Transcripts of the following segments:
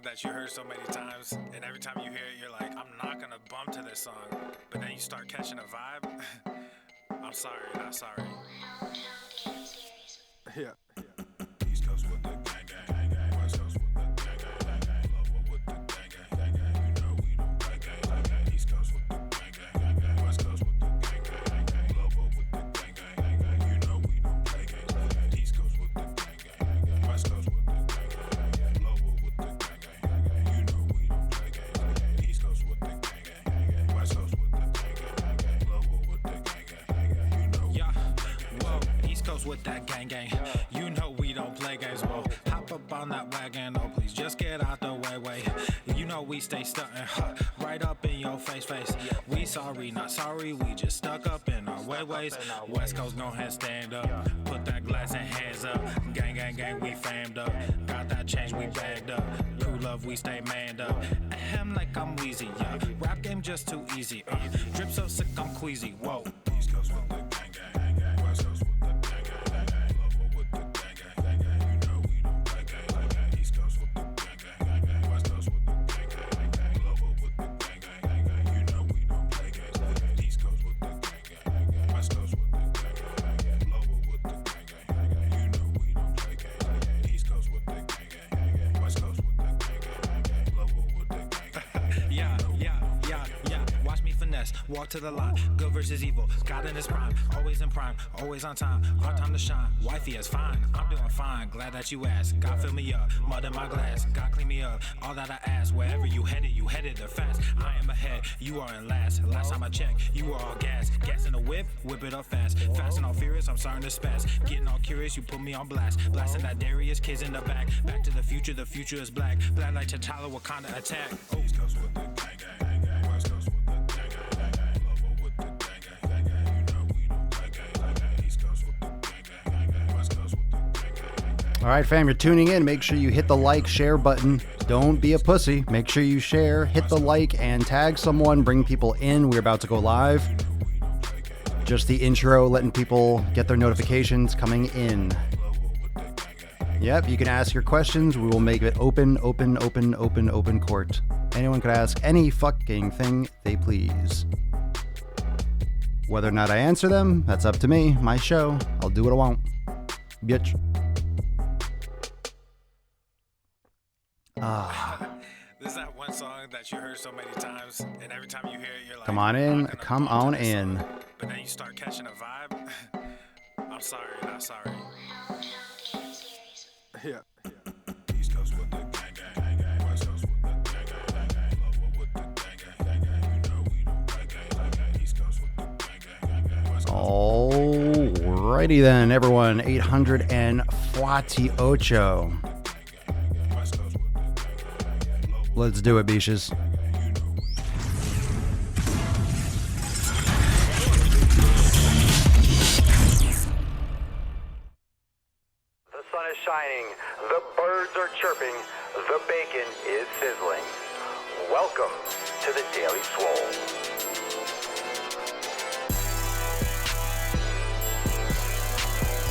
that you heard so many times, and every time you hear it, you're like, I'm not gonna bump to this song, but then you start catching a vibe? I'm sorry, not sorry. Yeah. East Coast with the gang, gang, gang. West Coast with the gang, gang, gang. Lower with the gang, gang, gang, gang. You know we don't play gang, gang. East Coast with the gang, gang, gang. West Coast with the gang, gang, gang. Lower with the gang, gang, gang. You know we don't play gang, gang. East Coast with the gang, gang, gang. West Coast with the gang, gang, gang. Lower with the gang, gang, gang. You know we don't play gang, gang. East Coast with the gang, gang, gang. West Coast with the gang, gang, gang. Lower with the gang, gang, gang. You know. Yeah. Whoa. East Coast with that gang, gang. You know we don't play games, whoa. Hop up on that wagon, oh please just get out the way. You know we stay stuntin', right up in your face. We sorry, not sorry, we just stuck up in our ways. West Coast, go ahead, stand up. Put that glass and hands up. Gang, gang, gang, we famed up. Got that change, we bagged up. Cool love, we stay manned up. Ahem like I'm wheezy, yeah. Rap game just too easy, drip so sick, I'm queasy, whoa. East Coast with the gang, gang, gang. West Coast with the gang, gang, gang. Lower with the gang, gang, gang. You know we don't play gang, gang. East Coast with the gang, gang, gang. West Coast with the gang, gang, gang. Lower with the gang, gang, gang. You know we don't play gang, gang. East Coast with the gang, gang, gang. West Coast with the gang, gang, gang. Lower with the gang, gang, gang. You know we don't play gang, gang. East Coast with the gang, gang, gang. West Coast with the gang, gang, gang. Lower with the gang, gang, gang. Yeah. Watch me finesse, walk to the line. Good versus evil, God in his prime. Always in prime, always on time. Our time to shine, wifey is fine. I'm doing fine, glad that you asked. God fill me up, mud in my glass. God clean me up, all that I ask. Wherever you headed there fast. I am ahead, you are in last. Last time I checked, you were all gas. Gas in the whip it up fast. Fast and all furious, I'm starting to spaz. Getting all curious, you put me on blast. Blasting that Darius, kids in the back. Back to the future is black. Black like T'Challa, Wakanda attack. Oh. East Coast with the gang, gang, gang. West Coast with the gang, gang, gang. Lower with the gang, gang, gang. You know we don't play gang, gang. East Coast with the gang, gang, gang. West Coast with the gang, gang, gang. All right, fam, you're tuning in. Make sure you hit the like, share button. Don't be a pussy. Make sure you share, hit the like, and tag someone. Bring people in. We're about to go live. Just the intro, letting people get their notifications coming in. Yep, you can ask your questions. We will make it open court. Anyone could ask any fucking thing they please. Whether or not I answer them, that's up to me. My show. I'll do what I want. Bitch. This is that one song that you heard so many times, and every time you hear it, you're like, Come on in. Come on in. Song, but then you start catching a vibe. I'm sorry, not sorry. Yeah. East Coast with the gang, gang, gang. West Coast with the gang, gang, gang. Lower with the gang, gang, gang. You know we don't play gang, gang. East Coast with the gang, gang, gang. West Coast. Alrighty then, everyone. 848. Let's do it, Beaches. Shining, the birds are chirping, the bacon is sizzling. Welcome to the Daily Swole.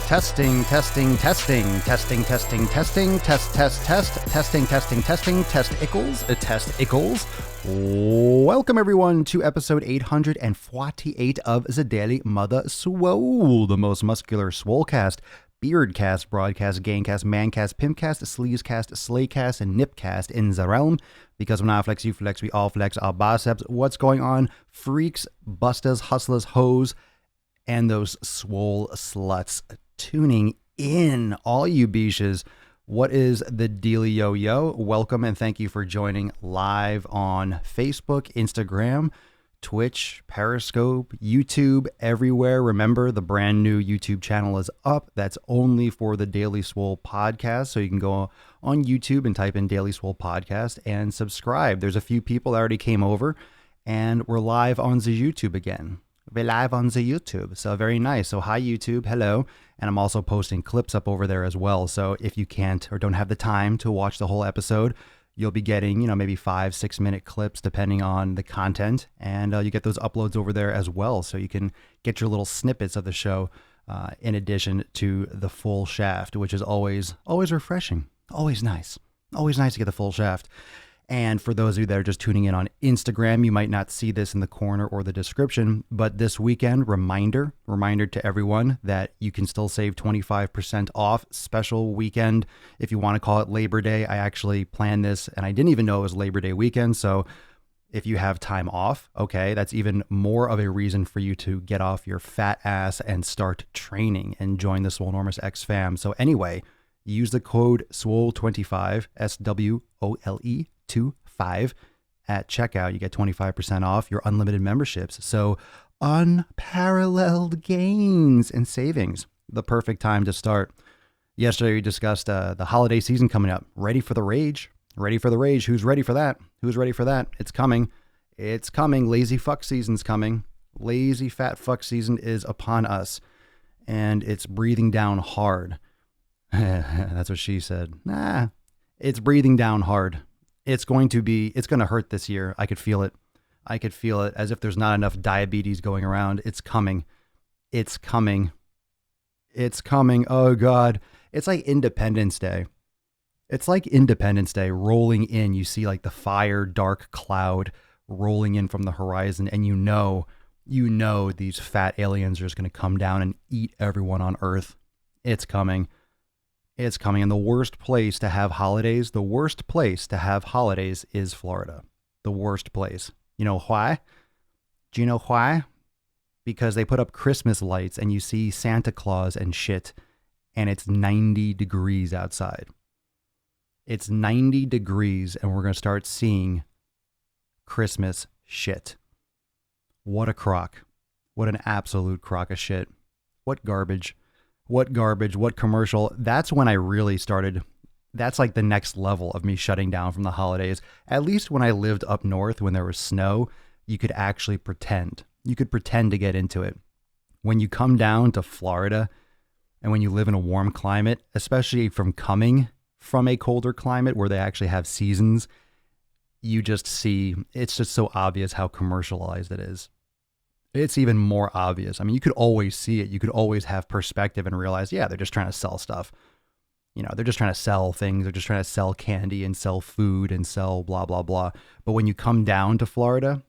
Testing, test ickles. Welcome everyone to episode 848 of the Daily Mother Swole, the most muscular swolecast, beardcast, broadcast, gangcast, mancast, pimpcast, sleazecast, slaycast, and nipcast in the realm. Because when I flex, you flex, we all flex our biceps. What's going on, freaks, busters, hustlers, hoes, and those swole sluts tuning in, all you beaches. What is the dealio, yo? Welcome and thank you for joining live on Facebook, Instagram, Twitch, Periscope, YouTube, everywhere. Remember, the brand new YouTube channel is up. That's only for the Daily Swole podcast. So you can go on YouTube and type in Daily Swole podcast and subscribe. There's a few people that already came over and we're live on the YouTube again. We're live on the YouTube. So very nice. So hi, YouTube. Hello. And I'm also posting clips up over there as well. So if you can't or don't have the time to watch the whole episode, you'll be getting, maybe 5-6 minute clips depending on the content. And you get those uploads over there as well. So you can get your little snippets of the show in addition to the full shaft, which is always refreshing. Always nice. Always nice to get the full shaft. And for those of you that are just tuning in on Instagram, you might not see this in the corner or the description, but this weekend, reminder to everyone that you can still save 25% off. Special weekend, if you want to call it Labor Day. I actually planned this and I didn't even know it was Labor Day weekend. So if you have time off, okay, that's even more of a reason for you to get off your fat ass and start training and join the Swolenormous X fam. So anyway, use the code SWOLE25, SWOLE 25 at checkout. You get 25% off your unlimited memberships. So unparalleled gains and savings. The perfect time to start. Yesterday we discussed the holiday season coming up. Ready for the rage? Ready for the rage. Who's ready for that? Who's ready for that? It's coming. It's coming. Lazy fuck season's coming. Lazy fat fuck season is upon us. And it's breathing down hard. That's what she said. Nah, it's breathing down hard. It's going to hurt this year. I could feel it. I could feel it as if there's not enough diabetes going around. It's coming. It's coming. It's coming. Oh God. It's like Independence Day. It's like Independence Day rolling in. You see like the fire, dark cloud rolling in from the horizon. And you know these fat aliens are just going to come down and eat everyone on Earth. It's coming. It's coming. And the worst place to have holidays is Florida. The worst place. You know why? Do you know why? Because they put up Christmas lights and you see Santa Claus and shit, and it's 90 degrees outside. It's 90 degrees and we're going to start seeing Christmas shit. What a crock. What an absolute crock of shit. What garbage. What garbage, what commercial. That's when I really started. That's like the next level of me shutting down from the holidays. At least when I lived up north, when there was snow, you could actually pretend. You could pretend to get into it. When you come down to Florida and when you live in a warm climate, especially from coming from a colder climate where they actually have seasons, you just see, it's just so obvious how commercialized it is. It's even more obvious. I mean, you could always see it. You could always have perspective and realize, yeah, they're just trying to sell stuff. You know, they're just trying to sell things. They're just trying to sell candy and sell food and sell blah, blah, blah. But when you come down to Florida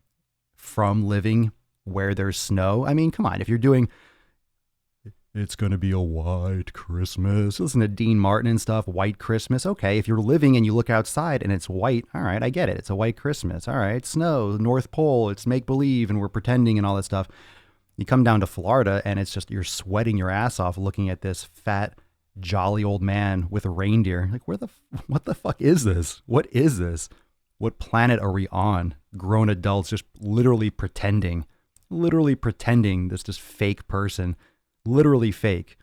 from living where there's snow, I mean, come on, if you're doing, it's going to be a white Christmas. Listen to Dean Martin and stuff, white Christmas. Okay, if you're living and you look outside and it's white, all right, I get it. It's a white Christmas. All right, snow, North Pole, it's make-believe and we're pretending and all that stuff. You come down to Florida and it's just, you're sweating your ass off looking at this fat, jolly old man with a reindeer. Like, what the fuck is this? What is this? What planet are we on? Grown adults just literally pretending this just fake person. Literally fake.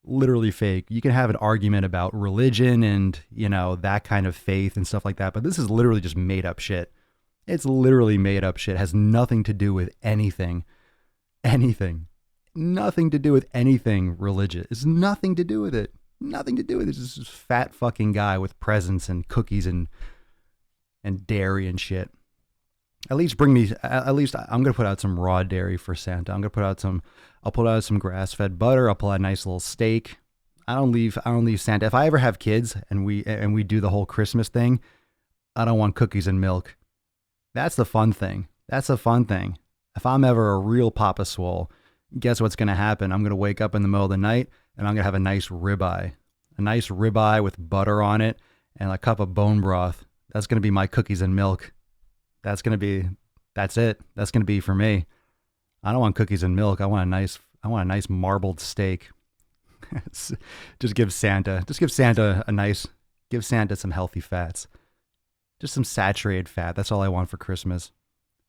You can have an argument about religion and, you know, that kind of faith and stuff like that, but this is literally just made up shit. It's literally made up shit. It has nothing to do with anything. Nothing to do with anything religious. It's nothing to do with it. Nothing to do with it. It's just this fat fucking guy with presents and cookies and dairy and shit. At least I'm going to put out some raw dairy for Santa. I'll put out some grass-fed butter. I'll pull out a nice little steak. I don't leave Santa. If I ever have kids and we do the whole Christmas thing, I don't want cookies and milk. That's the fun thing. If I'm ever a real Papa Swole, guess what's going to happen? I'm going to wake up in the middle of the night and I'm going to have a nice ribeye with butter on it and a cup of bone broth. That's going to be my cookies and milk. That's it. That's going to be for me. I don't want cookies and milk. I want a nice marbled steak. Just give Santa some healthy fats. Just some saturated fat. That's all I want for Christmas.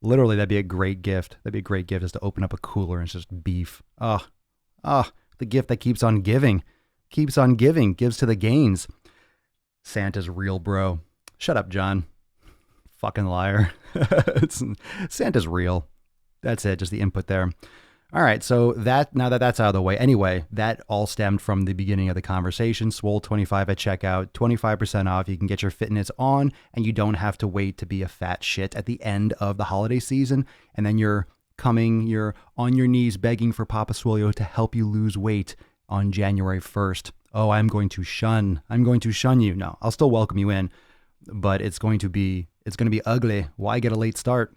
Literally, that'd be a great gift. Is to open up a cooler and it's just beef. Oh, the gift that keeps on giving, gives to the gains. Santa's real, bro. Shut up, John. Fucking liar. Santa's real. That's it. Just the input there. All right. So now that that's out of the way, anyway, that all stemmed from the beginning of the conversation. Swole 25 at checkout, 25% off. You can get your fitness on and you don't have to wait to be a fat shit at the end of the holiday season. And then you're on your knees begging for Papa Swolio to help you lose weight on January 1st. Oh, I'm going to shun you. No, I'll still welcome you in. but it's going to be ugly. Why get a late start?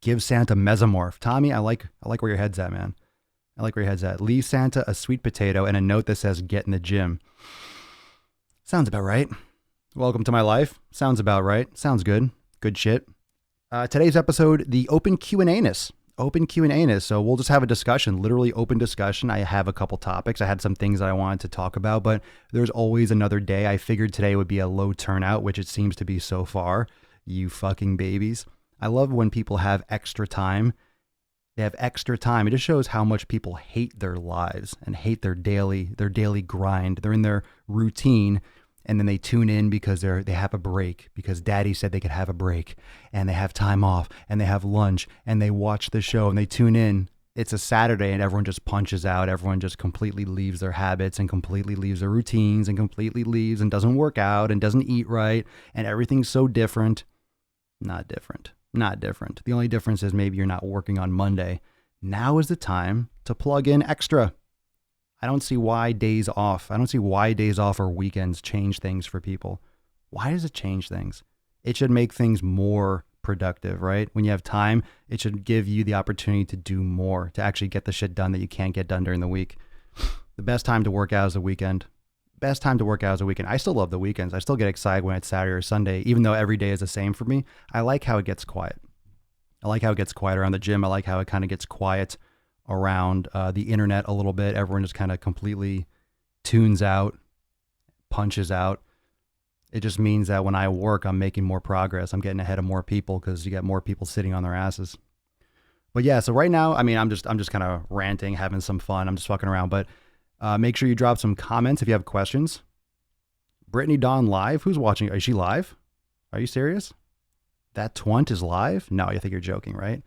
Give Santa mesomorph. Tommy, I like where your head's at, man. I like where your head's at. Leave Santa a sweet potato and a note that says get in the gym. Sounds about right. Welcome to my life. Sounds about right. Sounds good. Good shit. Today's episode, the open Q&Anus. Open Q&Anus. So we'll just have a discussion, literally open discussion. I have a couple topics. I had some things that I wanted to talk about, but there's always another day. I figured today would be a low turnout, which it seems to be so far. You fucking babies. I love when people have extra time. They have extra time. It just shows how much people hate their lives and hate their daily grind. They're in their routine, and then they tune in because they have a break, because daddy said they could have a break, and they have time off, and they have lunch, and they watch the show, and they tune in. It's a Saturday, and everyone just punches out. Everyone just completely leaves their habits and completely leaves their routines and completely leaves and doesn't work out and doesn't eat right, and everything's so different. Not different. Not different. The only difference is maybe you're not working on Monday. Now is the time to plug in extra. I don't see why days off or weekends change things for people. Why does it change things? It should make things more productive, right? When you have time, it should give you the opportunity to do more, to actually get the shit done that you can't get done during the week. The best time to work out is the weekend. Best time to work out is the weekend. I still love the weekends. I still get excited when it's Saturday or Sunday, even though every day is the same for me. I like how it gets quiet. I like how it gets quiet around the gym. I like how it kind of gets quiet around the internet a little bit. Everyone just kind of completely tunes out, punches out. It just means that when I work, I'm making more progress. I'm getting ahead of more people because you get more people sitting on their asses. But yeah, so right now, I mean, I'm just kind of ranting, having some fun. I'm just fucking around, but make sure you drop some comments if you have questions. Brittany Dawn live. Who's watching? Is she live? Are you serious? That twunt is live? No, I think you're joking, right?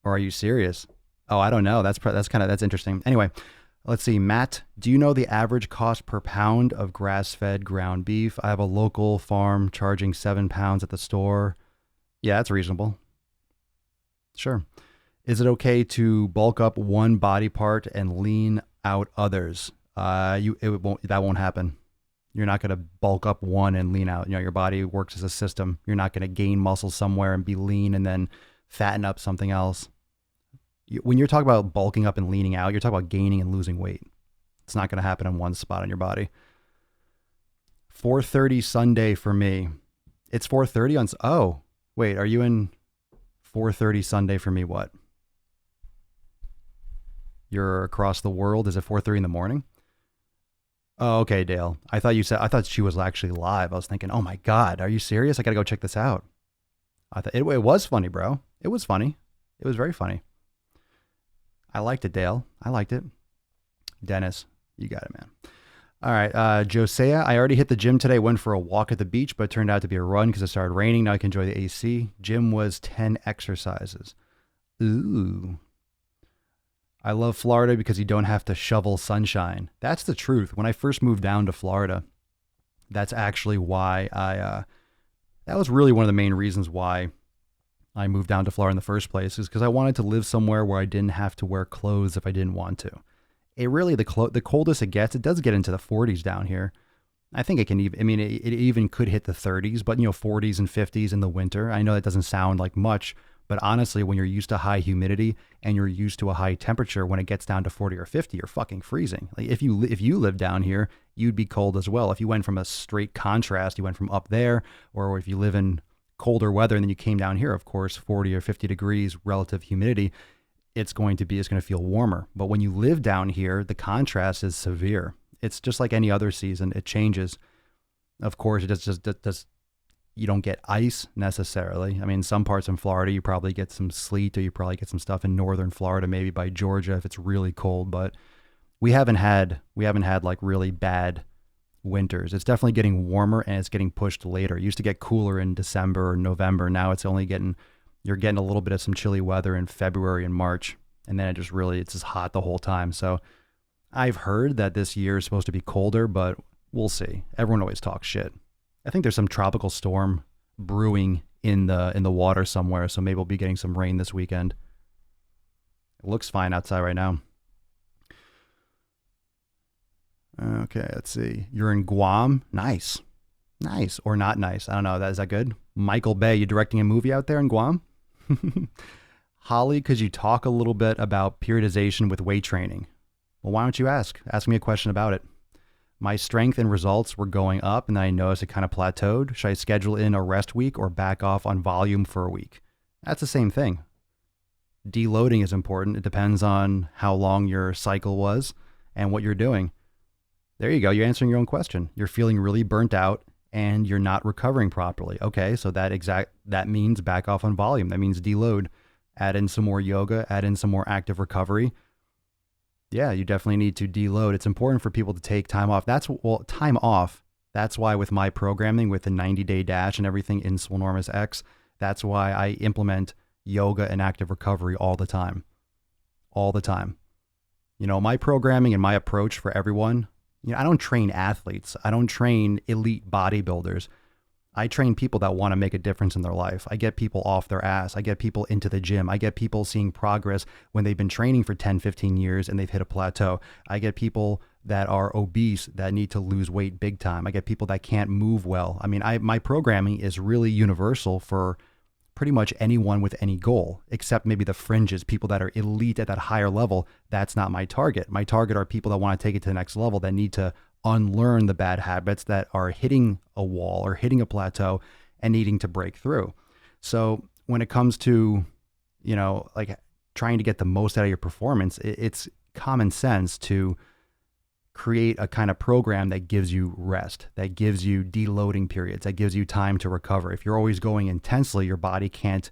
Or are you serious? Oh, I don't know. That's interesting. Anyway, let's see. Matt, do you know the average cost per pound of grass-fed ground beef? I have a local farm charging 7 pounds at the store. Yeah, that's reasonable. Sure. Is it okay to bulk up one body part and lean out others? That won't happen. You're not going to bulk up one and lean out. You know, your body works as a system. You're not going to gain muscle somewhere and be lean and then fatten up something else. When you're talking about bulking up and leaning out, you're talking about gaining and losing weight. It's not going to happen in one spot on your body. 4:30 Sunday for me. It's 4:30 on. Oh, wait. Are you in 4:30 Sunday for me? What? You're across the world. Is it 4:30 in the morning? Oh, okay, Dale. I thought she was actually live. I was thinking, oh my God, are you serious? I got to go check this out. I thought it was funny, bro. It was funny. It was very funny. I liked it, Dale. I liked it. Dennis, you got it, man. All right. Josiah, I already hit the gym today. Went for a walk at the beach, but it turned out to be a run because it started raining. Now I can enjoy the AC. Gym was 10 exercises. Ooh. I love Florida because you don't have to shovel sunshine. That's the truth. When I first moved down to Florida, that's actually why that was really one of the main reasons why I moved down to Florida in the first place, is because I wanted to live somewhere where I didn't have to wear clothes if I didn't want to. It really, the coldest it gets, it does get into the 40s down here. I think it can even, it even could hit the 30s, but 40s and 50s in the winter. I know that doesn't sound like much, but honestly, when you're used to high humidity and you're used to a high temperature, when it gets down to 40 or 50, you're fucking freezing. Like if you live down here, you'd be cold as well. If you went from a straight contrast, you went from up there, or if you live in colder weather and then you came down here, of course, 40 or 50 degrees relative humidity, it's going to feel warmer. But when you live down here, the contrast is severe. It's just like any other season. It changes. Of course, it does. You don't get ice necessarily. I mean, some parts in Florida, you probably get some sleet, or you probably get some stuff in northern Florida, maybe by Georgia if it's really cold. But we haven't had like really bad winters. It's definitely getting warmer and it's getting pushed later. It used to get cooler in December or November. Now you're getting a little bit of some chilly weather in February and March. And then it's just hot the whole time. So I've heard that this year is supposed to be colder, but we'll see. Everyone always talks shit. I think there's some tropical storm brewing in the water somewhere, so maybe we'll be getting some rain this weekend. It looks fine outside right now. Okay, let's see. You're in Guam. Nice. Nice or not nice. I don't know. Is that good? Michael Bay, you directing a movie out there in Guam? Holly, could you talk a little bit about periodization with weight training? Well, why don't you ask? Ask me a question about it. My strength and results were going up, and then I noticed it kind of plateaued. Should I schedule in a rest week or back off on volume for a week? That's the same thing. Deloading is important. It depends on how long your cycle was and what you're doing. There you go. You're answering your own question. You're feeling really burnt out and you're not recovering properly. Okay, so that means back off on volume. That means deload. Add in some more yoga, add in some more active recovery. Yeah, you definitely need to deload. It's important for people to take time off. Time off. That's why with my programming, with the 90-day dash and everything in Swolenormous X, that's why I implement yoga and active recovery all the time. All the time. You know, my programming and my approach for everyone, I don't train athletes. I don't train elite bodybuilders. I train people that want to make a difference in their life. I get people off their ass. I get people into the gym. I get people seeing progress when they've been training for 10, 15 years and they've hit a plateau. I get people that are obese that need to lose weight big time. I get people that can't move well. I mean, my programming is really universal for pretty much anyone with any goal, except maybe the fringes, people that are elite at that higher level. That's not my target. My target are people that want to take it to the next level, that need to unlearn the bad habits, that are hitting a wall or hitting a plateau and needing to break through. So when it comes to, like trying to get the most out of your performance, it's common sense to create a kind of program that gives you rest, that gives you deloading periods, that gives you time to recover. If you're always going intensely, your body can't,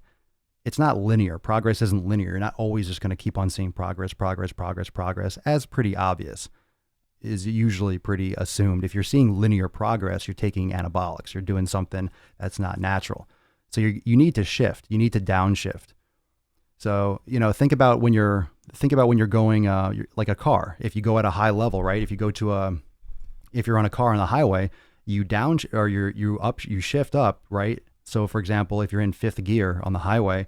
it's not linear. Progress isn't linear. You're not always just going to keep on seeing progress, as pretty obvious, is usually pretty assumed. If you're seeing linear progress, you're taking anabolics, you're doing something that's not natural. So you need to shift, you need to downshift. So, think about when you're going, like a car. If you go at a high level, right? If you're on a car on the highway, you shift up, right? So for example, if you're in fifth gear on the highway,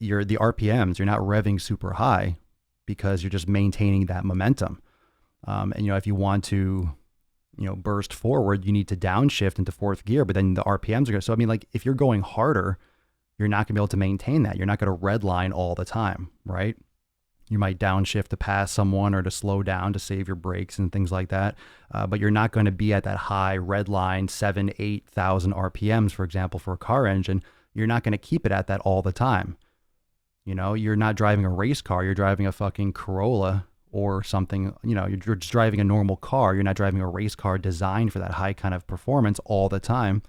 the RPMs, you're not revving super high because you're just maintaining that momentum. And if you want to, burst forward, you need to downshift into fourth gear, but then the RPMs are going to, so I mean, like if you're going harder, you're not gonna be able to maintain that. You're not gonna redline all the time, right? You might downshift to pass someone or to slow down to save your brakes and things like that. But you're not gonna be at that high redline 7,000, 8,000 RPMs, for example, for a car engine. You're not gonna keep it at that all the time. You're not driving a race car, you're driving a fucking Corolla or something, you're just driving a normal car. You're not driving a race car designed for that high kind of performance all the time.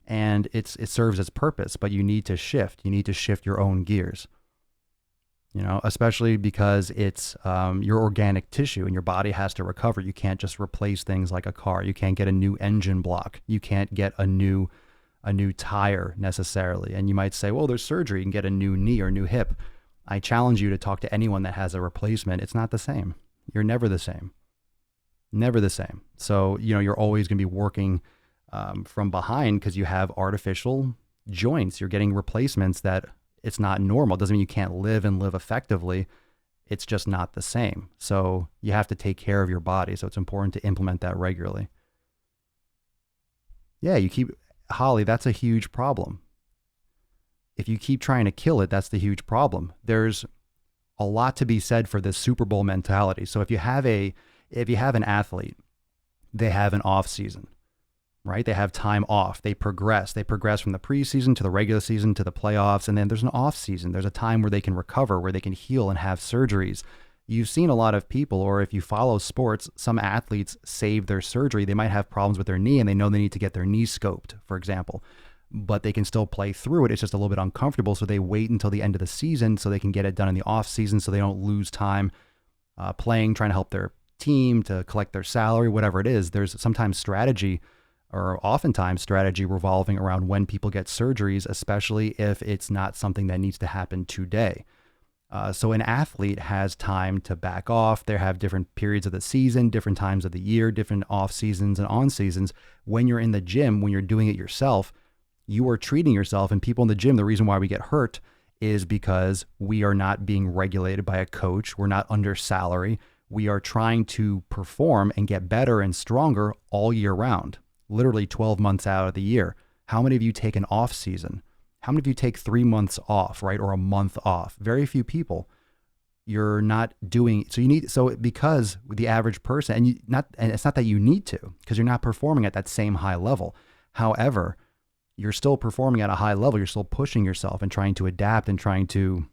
And it serves its purpose, but you need to shift. You need to shift your own gears, especially because it's your organic tissue and your body has to recover. You can't just replace things like a car. You can't get a new engine block. You can't get a new tire necessarily. And you might say, well, there's surgery. You can get a new knee or new hip. I challenge you to talk to anyone that has a replacement. It's not the same. You're never the same. Never the same. So, you're always going to be working from behind because you have artificial joints. You're getting replacements that it's not normal. Doesn't mean you can't live effectively. It's just not the same. So you have to take care of your body. So it's important to implement that regularly. Yeah, Holly, that's a huge problem. If you keep trying to kill it, that's the huge problem. There's a lot to be said for this Super Bowl mentality. So if you have an athlete, they have an off season. Right? They have time off. They progress from the preseason to the regular season to the playoffs. And then there's an off season. There's a time where they can recover, where they can heal and have surgeries. You've seen a lot of people, or if you follow sports, some athletes save their surgery. They might have problems with their knee and they know they need to get their knee scoped, for example, but they can still play through it. It's just a little bit uncomfortable. So they wait until the end of the season so they can get it done in the off season so they don't lose time playing, trying to help their team to collect their salary, whatever it is. There's sometimes strategy, or oftentimes strategy, revolving around when people get surgeries, especially if it's not something that needs to happen today. So an athlete has time to back off. They have different periods of the season, different times of the year, different off seasons and on seasons. When you're in the gym, when you're doing it yourself, you are treating yourself. And people in the gym, the reason why we get hurt is because we are not being regulated by a coach. We're not under salary. We are trying to perform and get better and stronger all year round. literally 12 months out of the year. How many of you take an off season? How many of you take 3 months off, right? Or a month off? Very few people. You're not doing, so because the average person, and it's not that you need to, because you're not performing at that same high level. However, you're still performing at a high level. You're still pushing yourself and trying to adapt and trying to,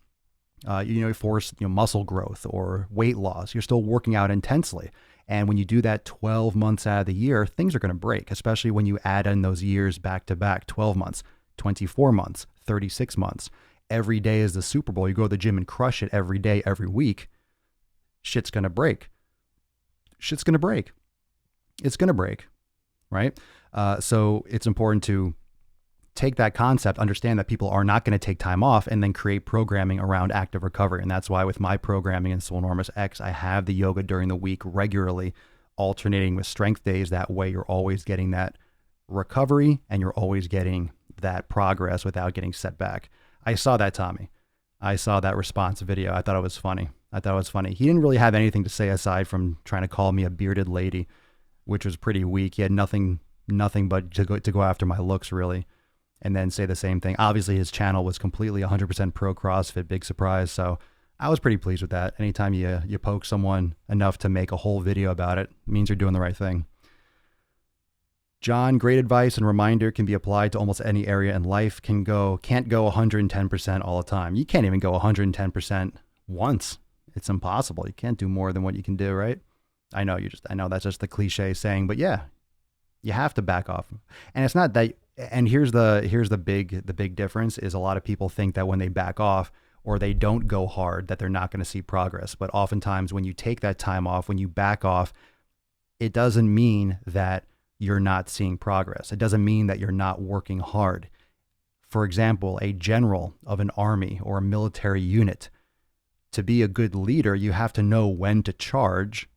force muscle growth or weight loss. You're still working out intensely. And when you do that 12 months out of the year, things are going to break, especially when you add in those years back to back, 12 months, 24 months, 36 months. Every day is the Super Bowl. You go to the gym and crush it every day, every week. Shit's going to break. Shit's going to break. It's going to break, right? So it's important to take that concept, understand that people are not going to take time off, and then create programming around active recovery. And that's why with my programming in Swolenormous X, I have the yoga during the week regularly, alternating with strength days. That way you're always getting that recovery and you're always getting that progress without getting set back. I saw that, Tommy. I saw that response video. I thought it was funny. He didn't really have anything to say aside from trying to call me a bearded lady, which was pretty weak. He had nothing but to go after my looks, really. And then say the same thing. Obviously, his channel was completely 100% pro CrossFit, big surprise. So I was pretty pleased with that. Anytime you poke someone enough to make a whole video about it, means you're doing the right thing. John, great advice and reminder, can be applied to almost any area in life. Can't go 110% all the time. You can't even go 110% once. It's impossible. You can't do more than what you can do, right? I know that's just the cliche saying, but yeah, you have to back off. And it's not that. And here's the big difference is a lot of people think that when they back off or they don't go hard, that they're not going to see progress. But oftentimes when you take that time off, when you back off, it doesn't mean that you're not seeing progress. It doesn't mean that you're not working hard. For example, a general of an army or a military unit, to be a good leader, you have to know when to charge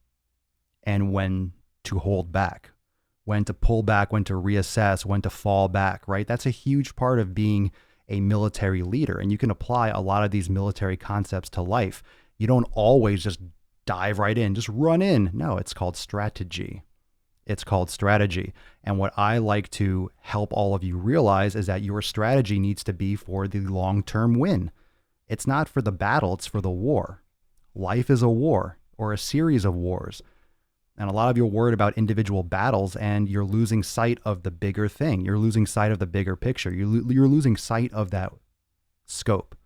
and when to hold back. When to pull back, when to reassess, when to fall back, right? That's a huge part of being a military leader. And you can apply a lot of these military concepts to life. You don't always just dive right in, just run in. No, it's called strategy. And what I like to help all of you realize is that your strategy needs to be for the long-term win. It's not for the battle, it's for the war. Life is a war or a series of wars. And a lot of you are worried about individual battles and you're losing sight of the bigger thing. You're losing sight of the bigger picture. You're losing sight of that scope.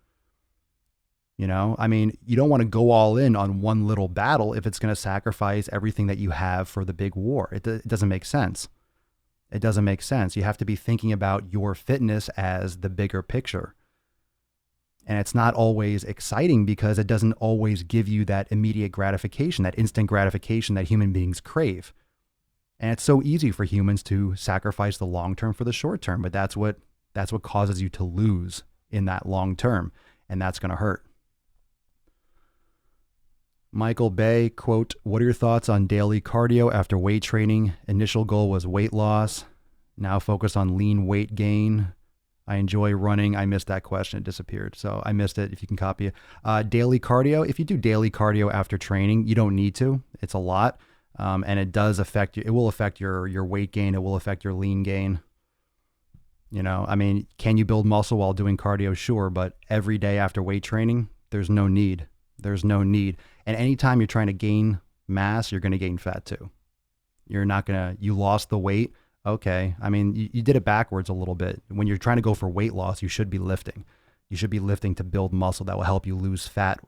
You don't want to go all in on one little battle if it's going to sacrifice everything that you have for the big war. It doesn't make sense. It doesn't make sense. You have to be thinking about your fitness as the bigger picture. And it's not always exciting because it doesn't always give you that immediate gratification, that instant gratification that human beings crave. And it's so easy for humans to sacrifice the long term for the short term, but that's what causes you to lose in that long term. And that's going to hurt. Michael Bay, quote, "What are your thoughts on daily cardio after weight training? Initial goal was weight loss. Now focus on lean weight gain. I enjoy running." I missed that question. It disappeared. So I missed it. If you can copy it. Daily cardio. If you do daily cardio after training, you don't need to. It's a lot. And it does affect you. It will affect your weight gain. It will affect your lean gain. Can you build muscle while doing cardio? Sure. But every day after weight training, there's no need. And anytime you're trying to gain mass, you're going to gain fat too. You lost the weight. Okay. You did it backwards a little bit. When you're trying to go for weight loss, you should be lifting. You should be lifting to build muscle that will help you lose fat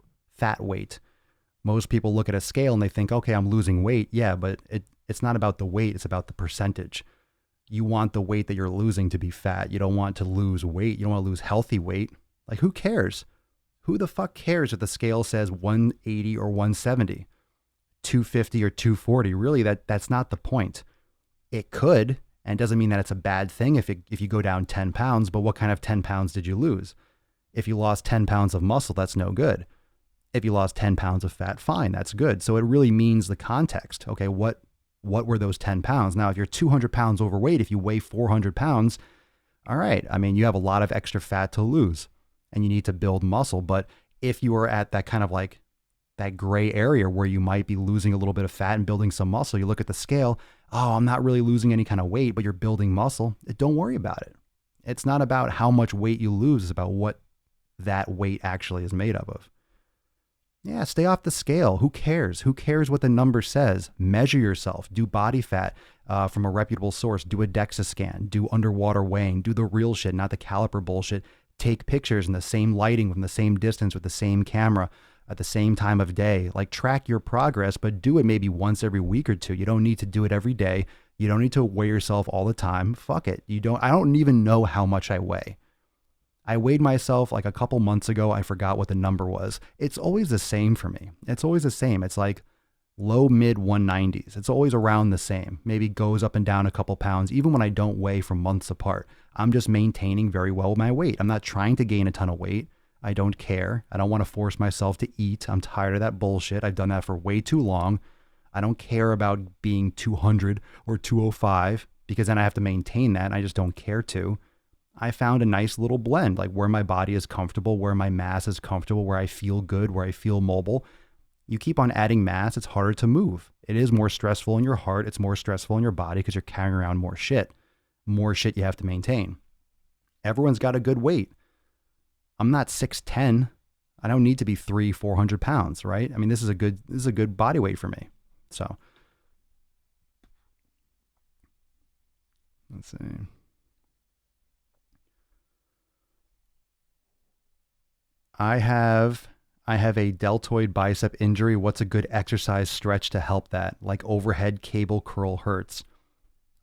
weight. Most people look at a scale and they think, okay, I'm losing weight. Yeah, but it's not about the weight. It's about the percentage. You want the weight that you're losing to be fat. You don't want to lose weight. You don't want to lose healthy weight. Like, who cares? Who the fuck cares if the scale says 180 or 170, 250 or 240? Really, that's not the point. It could, and it doesn't mean that it's a bad thing if you go down 10 pounds, but what kind of 10 pounds did you lose? If you lost 10 pounds of muscle, that's no good. If you lost 10 pounds of fat, fine, that's good. So it really means the context. Okay, what were those 10 pounds? Now, if you're 200 pounds overweight, if you weigh 400 pounds, all right, you have a lot of extra fat to lose and you need to build muscle. But if you are at that kind of like that gray area where you might be losing a little bit of fat and building some muscle, you look at the scale, oh, I'm not really losing any kind of weight, but you're building muscle. Don't worry about it. It's not about how much weight you lose. It's about what that weight actually is made up of. Yeah, stay off the scale. Who cares? Who cares what the number says? Measure yourself. Do body fat from a reputable source. Do a DEXA scan. Do underwater weighing. Do the real shit, not the caliper bullshit. Take pictures in the same lighting, from the same distance, with the same camera, at the same time of day. Like, track your progress, but do it maybe once every week or two. You don't need to do it every day. You don't need to weigh yourself all the time. Fuck it. I don't even know how much I weigh. I weighed myself like a couple months ago. I forgot what the number was. It's always the same for me. It's always the same. It's like low, mid 190s. It's always around the same. Maybe goes up and down a couple pounds, even when I don't weigh for months apart. I'm just maintaining very well my weight. I'm not trying to gain a ton of weight. I don't care. I don't want to force myself to eat. I'm tired of that bullshit. I've done that for way too long. I don't care about being 200 or 205 because then I have to maintain that. And I just don't care to. I found a nice little blend, like where my body is comfortable, where my mass is comfortable, where I feel good, where I feel mobile. You keep on adding mass, it's harder to move. It is more stressful in your heart. It's more stressful in your body because you're carrying around more shit you have to maintain. Everyone's got a good weight. I'm not 6'10". I don't need to be 400 pounds, right? I mean, this is a good body weight for me. So let's see. I have a deltoid bicep injury. What's a good exercise stretch to help that? Like overhead cable curl hurts.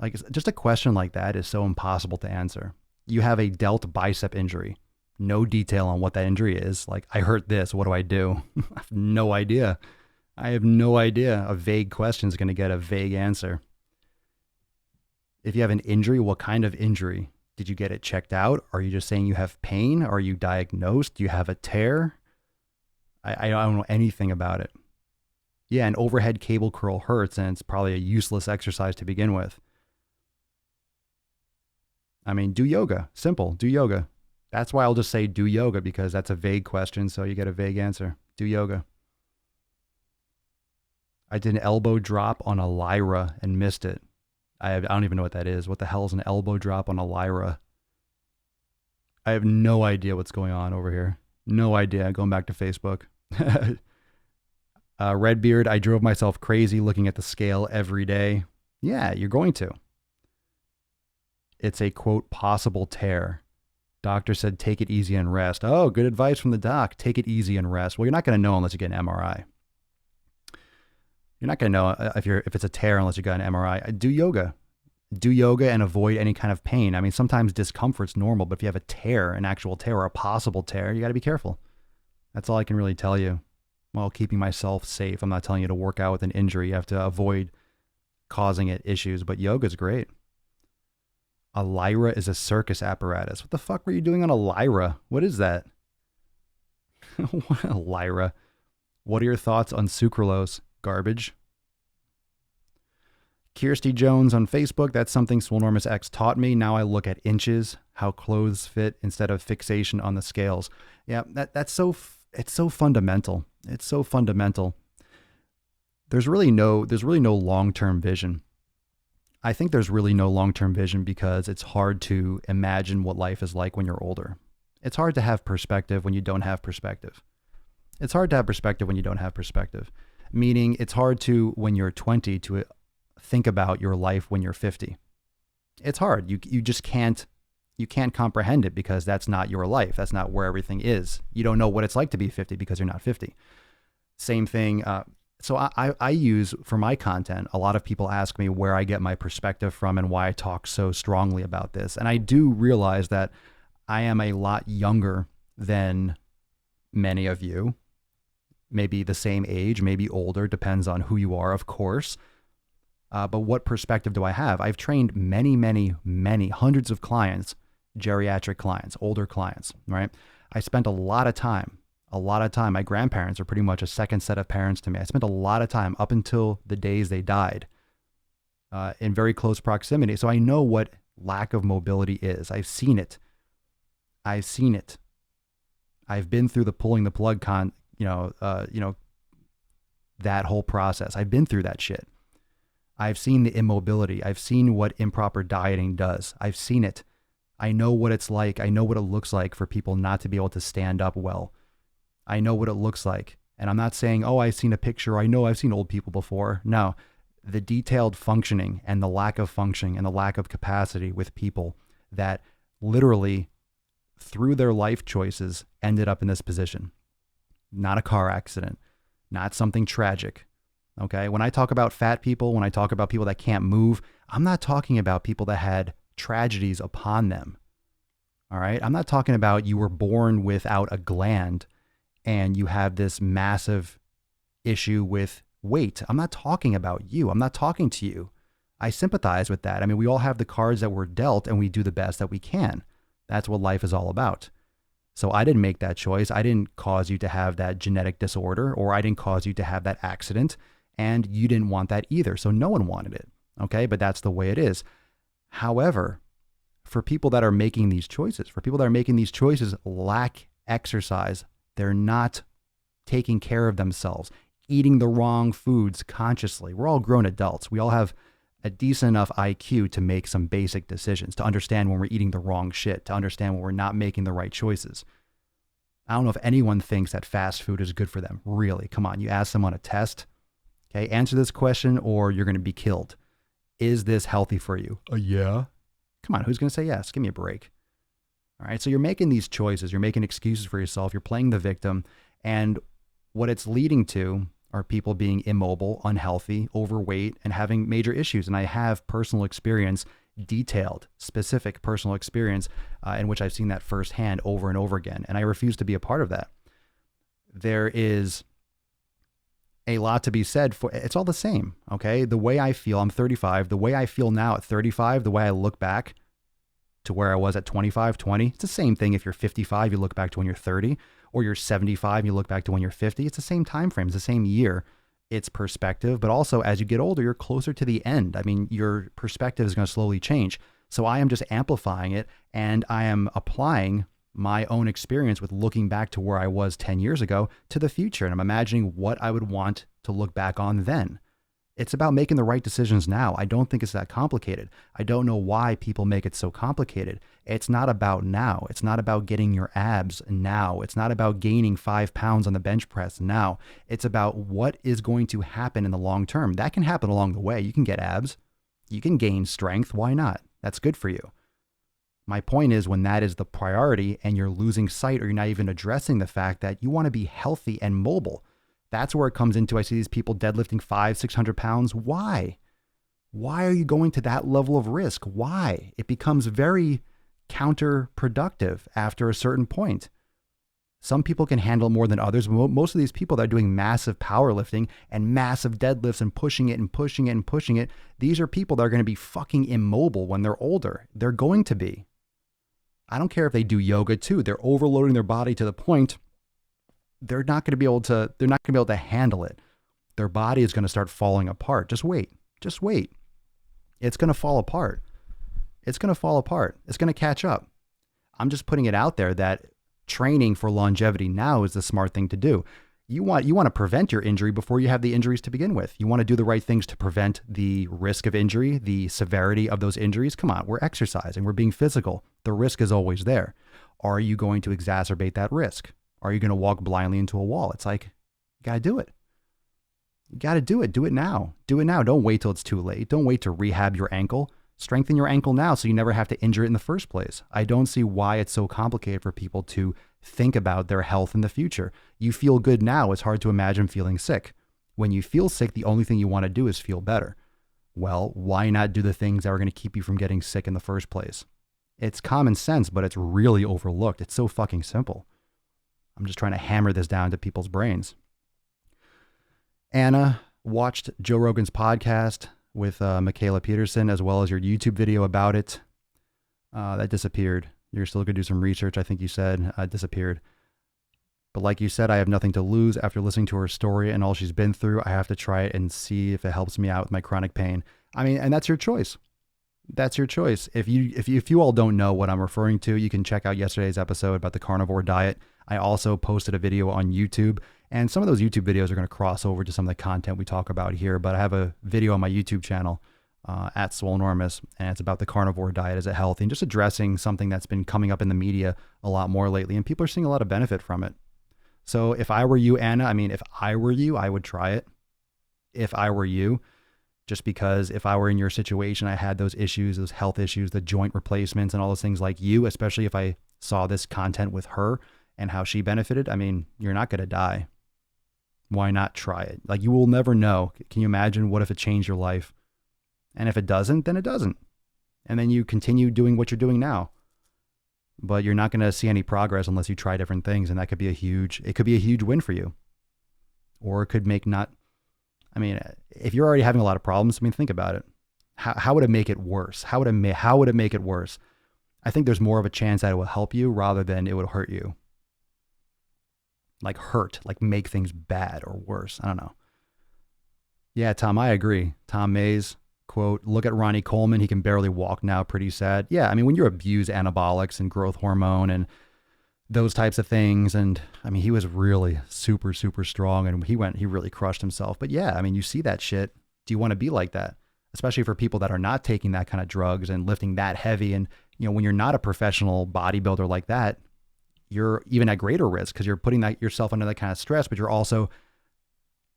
Like, just a question like that is so impossible to answer. You have a delt bicep injury. No detail on what that injury is. Like, I hurt this. What do I do? I have no idea. I have no idea. A vague question is going to get a vague answer. If you have an injury, what kind of injury? Did you get it checked out? Are you just saying you have pain? Are you diagnosed? Do you have a tear? I don't know anything about it. Yeah, an overhead cable curl hurts, and it's probably a useless exercise to begin with. I mean, do yoga. Simple. Do yoga. That's why I'll just say do yoga, because that's a vague question, so you get a vague answer. Do yoga. I did an elbow drop on a lyra and missed it. I don't even know what that is. What the hell is an elbow drop on a lyra? I have no idea what's going on over here. No idea. Going back to Facebook. Redbeard, I drove myself crazy looking at the scale every day. Yeah, you're going to. It's a, quote, possible tear. Doctor said, take it easy and rest. Oh, good advice from the doc. Take it easy and rest. Well, you're not going to know unless you get an MRI. You're not going to know if it's a tear unless you got an MRI. Do yoga. Do yoga and avoid any kind of pain. I mean, sometimes discomfort's normal, but if you have a tear, an actual tear or a possible tear, you got to be careful. That's all I can really tell you while keeping myself safe. I'm not telling you to work out with an injury. You have to avoid causing it issues, but yoga's great. A lyra is a circus apparatus. What the fuck were you doing on a lyra? What is that? What a lyra. What are your thoughts on sucralose? Garbage. Kirsty Jones on Facebook. That's something Swolenormous X taught me. Now I look at inches, how clothes fit, instead of fixation on the scales. Yeah, it's so fundamental. It's so fundamental. There's really no long-term vision. I think there's really no long-term vision because it's hard to imagine what life is like when you're older. It's hard to have perspective when you don't have perspective. It's hard to have perspective when you don't have perspective. Meaning it's hard to, when you're 20, to think about your life when you're 50. It's hard. You just can't comprehend it because that's not your life. That's not where everything is. You don't know what it's like to be 50 because you're not 50. Same thing. So I use, for my content, a lot of people ask me where I get my perspective from and why I talk so strongly about this. And I do realize that I am a lot younger than many of you. Maybe the same age, maybe older, depends on who you are, of course. But what perspective do I have? I've trained many, many, many hundreds of clients, geriatric clients, older clients, right? I spent a lot of time. My grandparents are pretty much a second set of parents to me. I spent a lot of time up until the days they died in very close proximity. So I know what lack of mobility is. I've seen it. I've been through the pulling the plug that whole process. I've been through that shit. I've seen the immobility. I've seen what improper dieting does. I've seen it. I know what it's like. I know what it looks like for people not to be able to stand up well. I know what it looks like. And I'm not saying, oh, I've seen a picture. I know I've seen old people before. No, the detailed functioning and the lack of functioning and the lack of capacity with people that literally through their life choices ended up in this position. Not a car accident, not something tragic. Okay. When I talk about fat people, when I talk about people that can't move, I'm not talking about people that had tragedies upon them. All right. I'm not talking about you were born without a gland and you have this massive issue with weight. I'm not talking about you. I'm not talking to you. I sympathize with that. I mean, we all have the cards that we're dealt and we do the best that we can. That's what life is all about. So I didn't make that choice. I didn't cause you to have that genetic disorder, or I didn't cause you to have that accident, and you didn't want that either. So no one wanted it. Okay. But that's the way it is. However, for people that are making these choices, lack exercise. They're not taking care of themselves, eating the wrong foods consciously. We're all grown adults. We all have a decent enough IQ to make some basic decisions, to understand when we're eating the wrong shit, to understand when we're not making the right choices. I don't know if anyone thinks that fast food is good for them. Really, come on. You ask them on a test, okay, answer this question or you're going to be killed. Is this healthy for you? Yeah. Come on, who's going to say yes? Give me a break. All right, so you're making these choices. You're making excuses for yourself. You're playing the victim. And what it's leading to are people being immobile, unhealthy, overweight, and having major issues. And I have personal experience, detailed, specific personal experience in which I've seen that firsthand over and over again. And I refuse to be a part of that. There is a lot to be said for, it's all the same, okay? The way I feel, I'm 35, the way I feel now at 35, the way I look back to where I was at 25, 20, it's the same thing. If you're 55, you look back to when you're 30, or you're 75, you look back to when you're 50. It's the same time frame, it's the same year. It's perspective, but also as you get older, you're closer to the end. I mean, your perspective is going to slowly change. So I am just amplifying it, and I am applying my own experience with looking back to where I was 10 years ago to the future. And I'm imagining what I would want to look back on then. It's about making the right decisions now. I don't think it's that complicated. I don't know why people make it so complicated. It's not about now. It's not about getting your abs now. It's not about gaining 5 pounds on the bench press now. It's about what is going to happen in the long term. That can happen along the way. You can get abs. You can gain strength. Why not? That's good for you. My point is, when that is the priority and you're losing sight, or you're not even addressing the fact that you want to be healthy and mobile, that's where it comes into, I see these people deadlifting 500, 600 pounds. Why? Why are you going to that level of risk? Why? It becomes very counterproductive after a certain point. Some people can handle it more than others. Most of these people that are doing massive powerlifting and massive deadlifts and pushing it and pushing it and pushing it, these are people that are going to be fucking immobile when they're older. They're going to be. I don't care if they do yoga too. They're overloading their body to the point they're not going to be able to handle it. Their body is going to start falling apart. Just wait. It's going to fall apart. It's going to catch up. I'm just putting it out there that training for longevity now is the smart thing to do. You want to prevent your injury before you have the injuries to begin with. You want to do the right things to prevent the risk of injury, the severity of those injuries. Come on, we're exercising, we're being physical. The risk is always there. Are you going to exacerbate that risk? Are you going to walk blindly into a wall? It's like, you got to do it. You got to do it. Do it now. Don't wait till it's too late. Don't wait to rehab your ankle. Strengthen your ankle now so you never have to injure it in the first place. I don't see why it's so complicated for people to think about their health in the future. You feel good now. It's hard to imagine feeling sick. When you feel sick, the only thing you want to do is feel better. Well, why not do the things that are going to keep you from getting sick in the first place? It's common sense, but it's really overlooked. It's so fucking simple. I'm just trying to hammer this down to people's brains. Anna watched Joe Rogan's podcast with Michaela Peterson, as well as your YouTube video about it. That disappeared. You're still going to do some research, I think you said. Disappeared. But like you said, I have nothing to lose after listening to her story and all she's been through. I have to try it and see if it helps me out with my chronic pain. I mean, and that's your choice. That's your choice. If you all don't know what I'm referring to, you can check out yesterday's episode about the carnivore diet. I also posted a video on YouTube, and some of those YouTube videos are going to cross over to some of the content we talk about here, but I have a video on my YouTube channel at Swolenormous, and it's about the carnivore diet. Is it healthy? And just addressing something that's been coming up in the media a lot more lately, and people are seeing a lot of benefit from it. So if I were you, Anna, I mean, if I were you, I would try it. If I were you, just because if I were in your situation, I had those issues, those health issues, the joint replacements and all those things like you, especially if I saw this content with her and how she benefited, I mean, you're not going to die. Why not try it? Like, you will never know. Can you imagine what if it changed your life? And if it doesn't, then it doesn't. And then you continue doing what you're doing now. But you're not going to see any progress unless you try different things. And that could be a huge win for you. Or it could make not, I mean, if you're already having a lot of problems, I mean, think about it. How would it make it worse? How would it make it worse? I think there's more of a chance that it will help you rather than it would hurt you. Like hurt, like make things bad or worse. I don't know. Yeah, Tom, I agree. Tom Mays, quote, look at Ronnie Coleman. He can barely walk now. Pretty sad. Yeah, I mean, when you abuse anabolics and growth hormone and those types of things, and I mean, he was really super, super strong, and he really crushed himself. But yeah, I mean, you see that shit. Do you want to be like that? Especially for people that are not taking that kind of drugs and lifting that heavy. And, you know, when you're not a professional bodybuilder like that, you're even at greater risk because you're putting yourself under that kind of stress, but you're also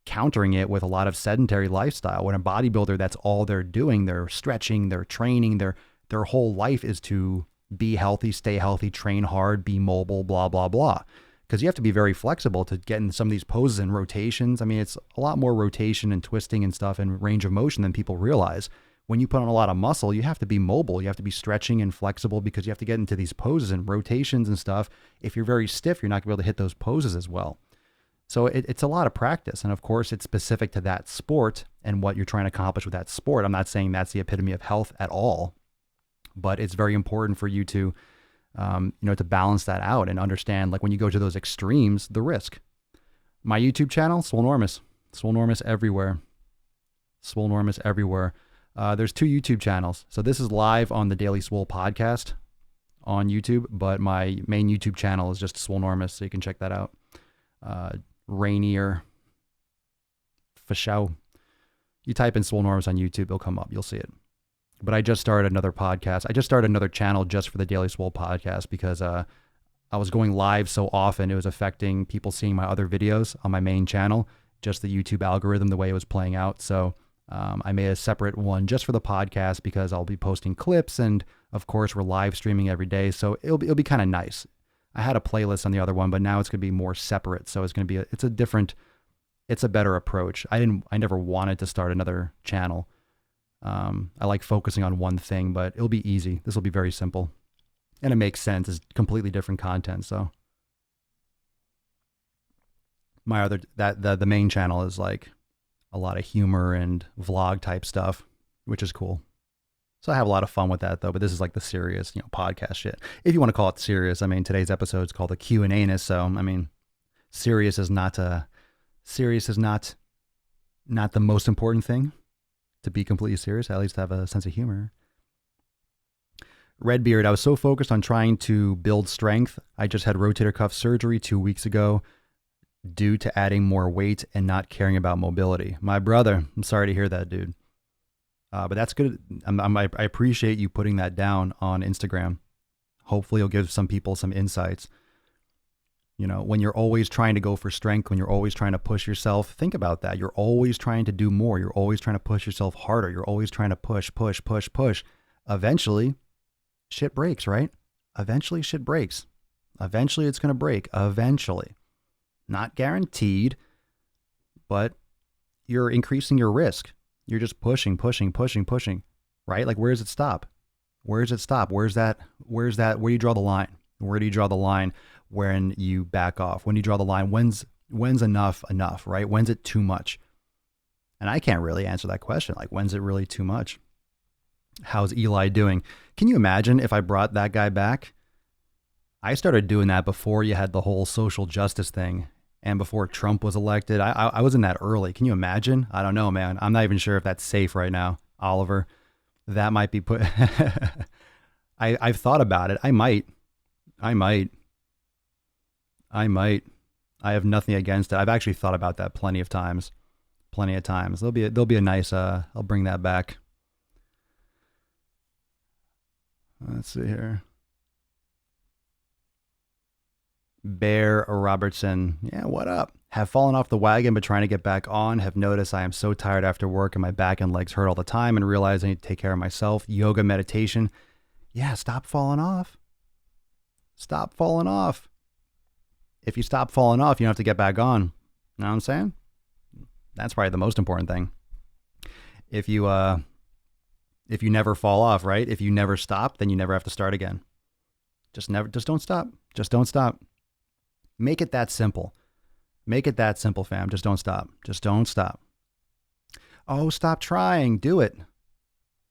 countering it with a lot of sedentary lifestyle. When a bodybuilder, that's all they're doing. They're stretching, they're training, their whole life is to be healthy, stay healthy, train hard, be mobile, blah, blah, blah. Because you have to be very flexible to get in some of these poses and rotations. I mean, it's a lot more rotation and twisting and stuff and range of motion than people realize. When you put on a lot of muscle, you have to be mobile. You have to be stretching and flexible because you have to get into these poses and rotations and stuff. If you're very stiff, you're not going to be able to hit those poses as well. So it's a lot of practice. And of course, it's specific to that sport and what you're trying to accomplish with that sport. I'm not saying that's the epitome of health at all, but it's very important for you to, to balance that out and understand, like when you go to those extremes, the risk. My YouTube channel, Swolenormous everywhere. Swolenormous everywhere. There's 2 YouTube channels. So this is live on the Daily Swole podcast on YouTube, but my main YouTube channel is just Swolenormous, so you can check that out. Rainier for show. You type in Swolenormous on YouTube, it'll come up. You'll see it. But I just started another podcast. I just started another channel just for the Daily Swole podcast because I was going live so often, it was affecting people seeing my other videos on my main channel, just the YouTube algorithm, the way it was playing out. So I made a separate one just for the podcast because I'll be posting clips, and of course we're live streaming every day. So it'll be kind of nice. I had a playlist on the other one, but now it's going to be more separate. So it's going to be, it's a better approach. I never wanted to start another channel. I like focusing on one thing, but it'll be easy. This will be very simple and it makes sense. It's completely different content. So the main channel is like a lot of humor and vlog type stuff, which is cool. So I have a lot of fun with that though, but this is like the serious, podcast shit. If you want to call it serious, I mean, today's episode is called a Q&Anus. So, I mean, serious is not the most important thing. To be completely serious, I at least have a sense of humor. Redbeard, I was so focused on trying to build strength. I just had rotator cuff surgery 2 weeks ago due to adding more weight and not caring about mobility. My brother, I'm sorry to hear that, dude. But that's good. I appreciate you putting that down on Instagram. Hopefully it'll give some people some insights. When you're always trying to go for strength, when you're always trying to push yourself, think about that. You're always trying to do more. You're always trying to push yourself harder. You're always trying to push. Eventually, shit breaks, right? Eventually, shit breaks. Eventually, it's going to break. Eventually. Not guaranteed, but you're increasing your risk. You're just pushing, right? Like, where does it stop? Where do you draw the line? Where do you draw the line when you back off? When do you draw the line? When's enough, right? When's it too much? And I can't really answer that question. Like, when's it really too much? How's Eli doing? Can you imagine if I brought that guy back? I started doing that before you had the whole social justice thing and before Trump was elected. I wasn't that early. Can you imagine? I don't know, man. I'm not even sure if that's safe right now, Oliver. That might be put... I've thought about it. I might. I might. I have nothing against it. I've actually thought about that plenty of times. Plenty of times. There'll be a nice, I'll bring that back. Let's see here. Bear Robertson. Yeah, what up? Have fallen off the wagon but trying to get back on. Have noticed I am so tired after work and my back and legs hurt all the time and realize I need to take care of myself. Yoga, meditation. Yeah, stop falling off. Stop falling off. If you stop falling off, you don't have to get back on. You know what I'm saying? That's probably the most important thing. If you never fall off, right? If you never stop, then you never have to start again. Just don't stop. Just don't stop. Make it that simple. Make it that simple, fam. Just don't stop. Just don't stop. Oh, stop trying. Do it.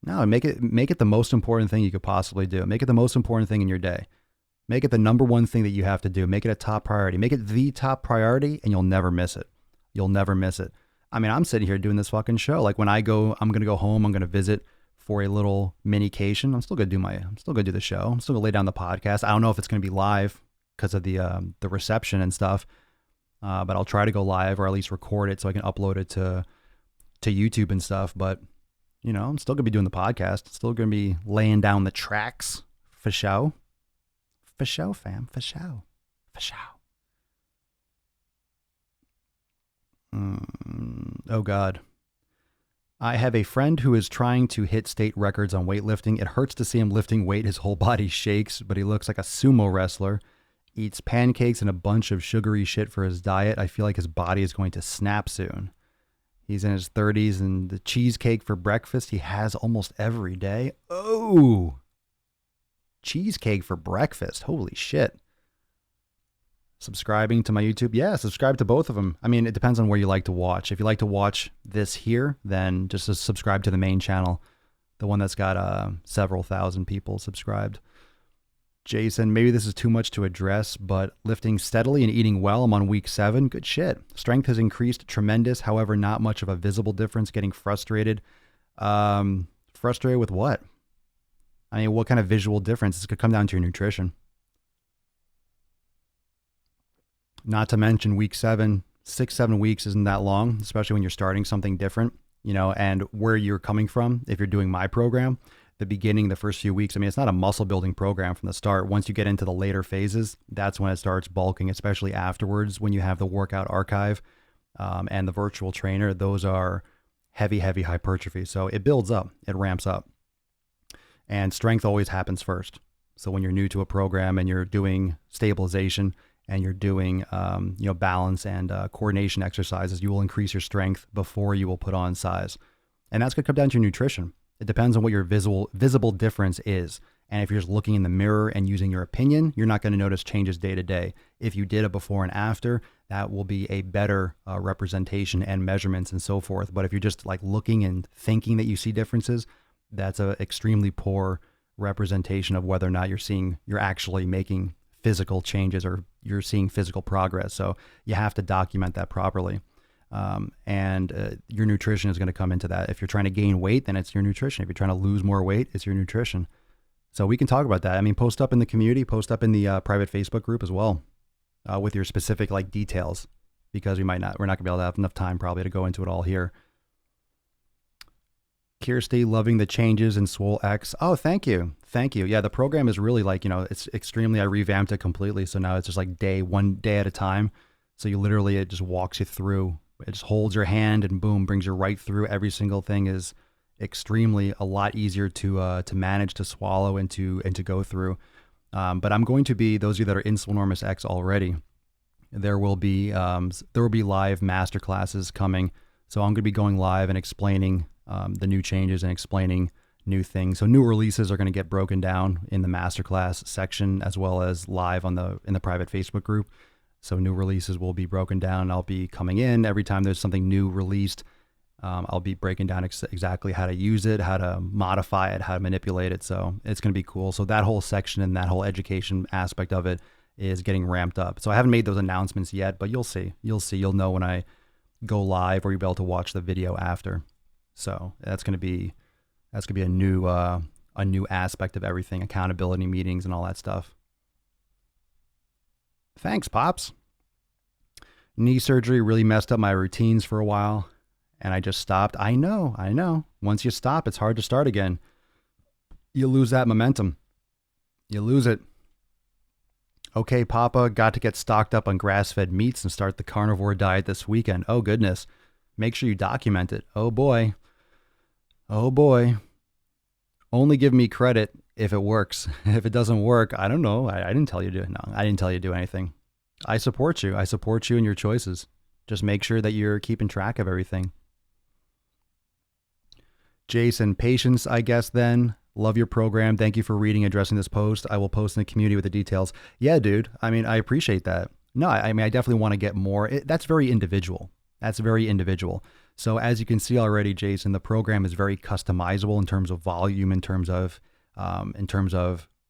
No, make it the most important thing you could possibly do. Make it the most important thing in your day. Make it the number one thing that you have to do. Make it a top priority. Make it the top priority and you'll never miss it. You'll never miss it. I mean, I'm sitting here doing this fucking show. Like when I'm going to go home, I'm going to visit for a little minication. I'm still going to do the show. I'm still going to lay down the podcast. I don't know if it's going to be live because of the reception and stuff. But I'll try to go live or at least record it so I can upload it to YouTube and stuff. But, you know, I'm still going to be doing the podcast. Still going to be laying down the tracks for show. For show, fam. For show. For show. Oh, God. I have a friend who is trying to hit state records on weightlifting. It hurts to see him lifting weight. His whole body shakes, but he looks like a sumo wrestler. Eats pancakes and a bunch of sugary shit for his diet. I feel like his body is going to snap soon. He's in his 30s and the cheesecake for breakfast he has almost every day. Oh, cheesecake for breakfast. Holy shit. Subscribing to my YouTube. Yeah, subscribe to both of them. I mean, it depends on where you like to watch. If you like to watch this here, then just subscribe to the main channel. The one that's got several thousand people subscribed. Jason, maybe this is too much to address, but lifting steadily and eating well, I'm on week 7. Good shit. Strength has increased tremendous. However, not much of a visible difference. Getting frustrated. Frustrated with what? I mean, what kind of visual difference? This could come down to your nutrition. Not to mention week 7, 6-7 weeks isn't that long, especially when you're starting something different, you know, and where you're coming from. If you're doing my program, the beginning, the first few weeks, I mean, it's not a muscle building program from the start. Once you get into the later phases, that's when it starts bulking, especially afterwards when you have the workout archive and the virtual trainer. Those are heavy hypertrophy. So it builds up, it ramps up. And strength always happens first. So when you're new to a program and you're doing stabilization and you're doing balance and coordination exercises, you will increase your strength before you will put on size. And that's going to come down to your nutrition. It depends on what your visible difference is. And if you're just looking in the mirror and using your opinion, you're not going to notice changes day to day. If you did a before and after, that will be a better representation and measurements and so forth. But if you're just like looking and thinking that you see differences, that's an extremely poor representation of whether or not you're actually making physical changes or you're seeing physical progress. So you have to document that properly. Your nutrition is going to come into that. If you're trying to gain weight, then it's your nutrition. If you're trying to lose more weight, it's your nutrition. So we can talk about that. I mean, post up in the community, post up in the private Facebook group as well, with your specific like details, because we're not going to be able to have enough time probably to go into it all here. Kirsty, loving the changes in Swole X. Oh, thank you. Thank you. Yeah, the program is really like, it's extremely, I revamped it completely. So now it's just like one day at a time. So it just walks you through. It just holds your hand and boom, brings you right through. Every single thing is extremely a lot easier to manage, to swallow, and to go through. But I'm going to be, those of you that are in Swolenormous X already, there will be live master classes coming. So I'm going to be going live and explaining the new changes and explaining new things. So new releases are going to get broken down in the masterclass section as well as live in the private Facebook group. So new releases will be broken down. I'll be coming in every time there's something new released. I'll be breaking down exactly how to use it, how to modify it, how to manipulate it. So it's going to be cool. So that whole section and that whole education aspect of it is getting ramped up. So I haven't made those announcements yet, but you'll see. You'll know when I go live, or you'll be able to watch the video after. So that's going to be a new aspect of everything, accountability meetings and all that stuff. Thanks, Pops. Knee surgery really messed up my routines for a while, and I just stopped. I know. Once you stop, it's hard to start again. You lose that momentum. You lose it. Okay, Papa, got to get stocked up on grass-fed meats and start the carnivore diet this weekend. Oh, goodness. Make sure you document it. Oh, boy. Oh, boy. Only give me credit if it works. If it doesn't work, I don't know. I didn't tell you to. No, I didn't tell you to do anything. I support you. I support you in your choices. Just make sure that you're keeping track of everything. Jason, patience, I guess, then. Love your program. Thank you for reading and addressing this post. I will post in the community with the details. Yeah, dude. I mean, I appreciate that. No, I mean, I definitely want to get more. That's very individual. That's very individual. So as you can see already, Jason, the program is very customizable in terms of volume, in terms of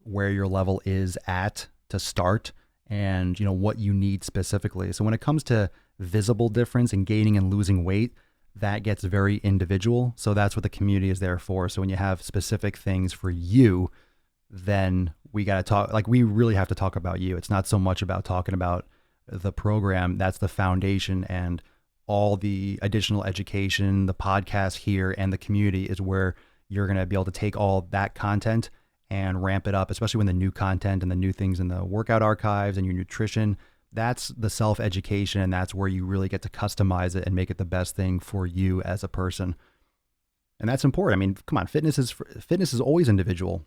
where your level is at to start, and what you need specifically. So when it comes to visible difference in gaining and losing weight, that gets very individual. So that's what the community is there for. So when you have specific things for you, then we got to talk, like we really have to talk about you. It's not so much about talking about the program. That's the foundation, and all the additional education, the podcast here and the community is where you're going to be able to take all that content and ramp it up, especially when the new content and the new things in the workout archives and your nutrition. That's the self-education, and that's where you really get to customize it and make it the best thing for you as a person. And that's important. I mean, come on, fitness is always individual.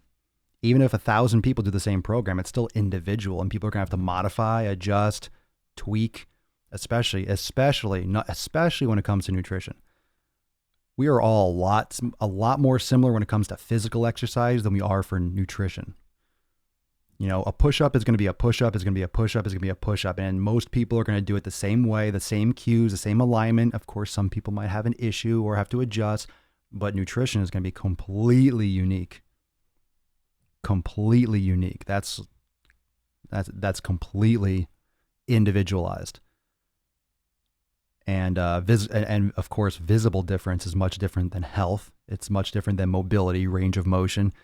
Even if 1,000 people do the same program, it's still individual, and people are going to have to modify, adjust, tweak, especially when it comes to nutrition. We are all a lot more similar when it comes to physical exercise than we are for nutrition. A push-up is going to be a push-up, is going to be a push-up, is going to be a push-up. And most people are going to do it the same way, the same cues, the same alignment. Of course, some people might have an issue or have to adjust, but nutrition is going to be completely unique. Completely unique. That's completely individualized. And of course, visible difference is much different than health. It's much different than mobility, range of motion.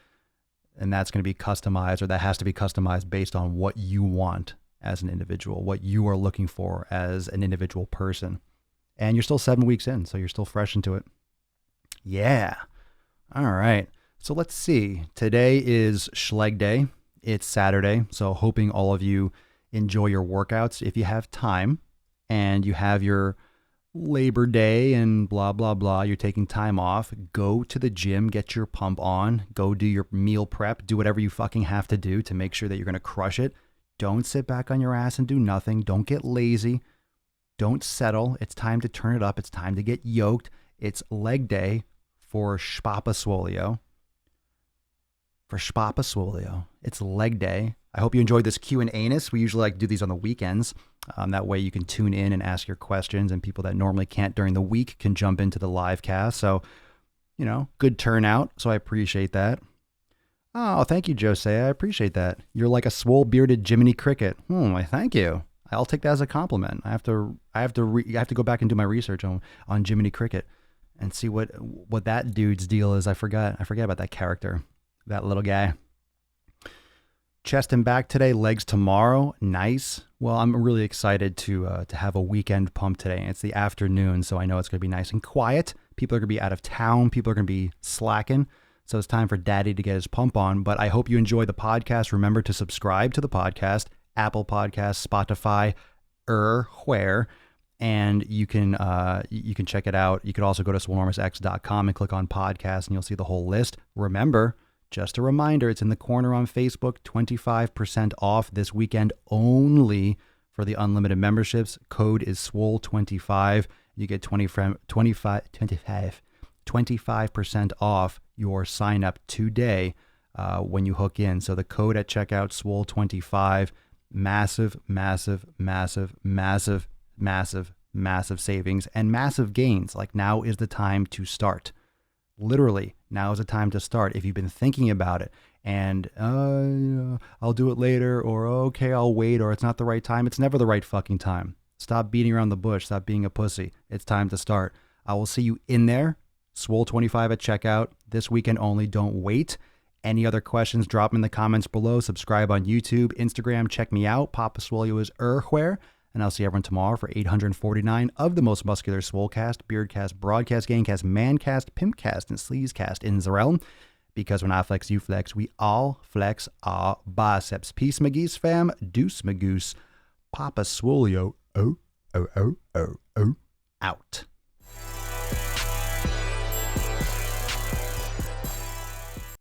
And that's going to be customized, or that has to be customized based on what you want as an individual, what you are looking for as an individual person. And you're still 7 weeks in, so you're still fresh into it. Yeah. All right. So let's see. Today is Schleg Day. It's Saturday. So hoping all of you enjoy your workouts. If you have time and you have your Labor Day and blah, blah, blah, you're taking time off, go to the gym, get your pump on, go do your meal prep, do whatever you fucking have to do to make sure that you're going to crush it. Don't sit back on your ass and do nothing. Don't get lazy. Don't settle. It's time to turn it up. It's time to get yoked. It's leg day for Spapa Swolio. It's leg day. I hope you enjoyed this Q&Anus. We usually like to do these on the weekends. That way you can tune in and ask your questions, and people that normally can't during the week can jump into the live cast. So, good turnout. So I appreciate that. Oh, thank you, Jose. I appreciate that. You're like a swole bearded Jiminy Cricket. Thank you. I'll take that as a compliment. I have to go back and do my research on Jiminy Cricket and see what that dude's deal is. I forgot about that character, that little guy. Chest and back today, legs tomorrow. Nice. Well, I'm really excited to have a weekend pump today. It's the afternoon, so I know it's going to be nice and quiet. People are going to be out of town. People are going to be slacking. So it's time for Daddy to get his pump on. But I hope you enjoy the podcast. Remember to subscribe to the podcast, Apple Podcasts, Spotify, where, and you can check it out. You could also go to swolenormousx.com and click on podcast, and you'll see the whole list. Remember, just a reminder, it's in the corner on Facebook, 25% off this weekend only for the unlimited memberships. Code is Swole25. You get 25% off your sign up today when you hook in. So the code at checkout, Swole25, massive, massive, massive, massive, massive, massive savings and massive gains. Like, now is the time to start. Literally, now is the time to start. If you've been thinking about it and I'll do it later, or okay, I'll wait, or it's not the right time, it's never the right fucking time. Stop beating around the bush. Stop being a pussy. It's time to start. I will see you in there. Swole25 at checkout this weekend only. Don't wait. Any other questions, drop them in the comments below. Subscribe on YouTube, Instagram. Check me out. Papa Swole is everywhere. And I'll see everyone tomorrow for 849 of the most muscular Swolecast, Beardcast, Broadcast, Gamecast, Mancast, Pimpcast, and Sleazecast in the realm. Because when I flex, you flex. We all flex our biceps. Peace, McGee's fam. Deuce, Magoose. Papa Swolio. Out.